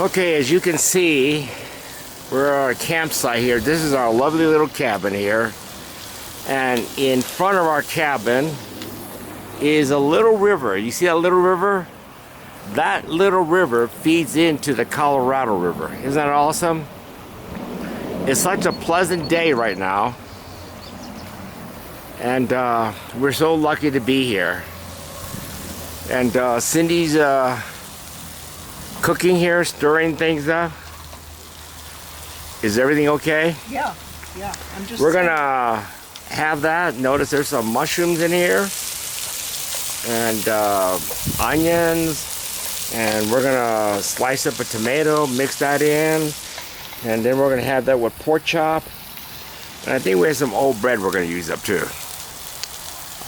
Okay, as you can see, we're at our campsite here. This is our lovely little cabin here. And in front of our cabin is a little river. You see that little river? That little river feeds into the Colorado River. Isn't that awesome? It's such a pleasant day right now. And we're so lucky to be here. And Cindy's cooking here, stirring things up. Is everything okay? Yeah. I'm just. We're gonna have that. Notice there's some mushrooms in here, and onions, and we're gonna slice up a tomato, mix that in, and then we're gonna have that with pork chop. And I think we have some old bread we're gonna use up too.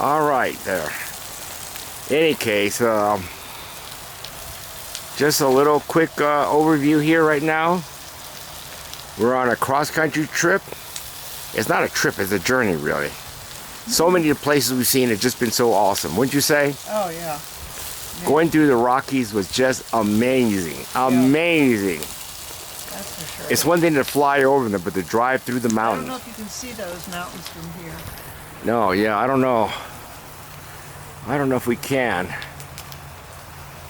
All right, there. Any case, just a little quick overview here right now. We're on a cross-country trip. It's not a trip, it's a journey, really. So many of the places we've seen have just been so awesome, wouldn't you say? Oh, yeah. Going through the Rockies was just amazing. Amazing. That's for sure. It's one thing to fly over them, but to drive through the mountains. I don't know if you can see those mountains from here. No, yeah, I don't know. I don't know if we can.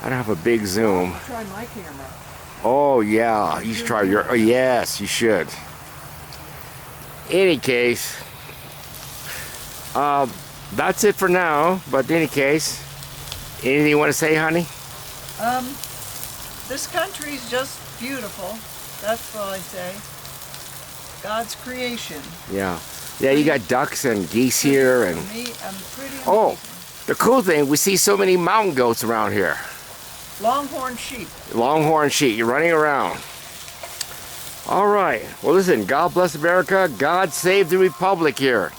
I don't have a big zoom. Try my camera. Oh yeah, you should try your. Oh yes, you should. Any case, that's it for now. But in any case, anything you want to say, honey? This country's just beautiful. That's all I say. God's creation. Yeah, yeah. You got ducks and geese here, and I'm pretty amazing. oh, the cool thing, we see so many mountain goats around here. Longhorn sheep. Longhorn sheep, you're running around. All right. Well, listen, God bless America. God save the Republic here.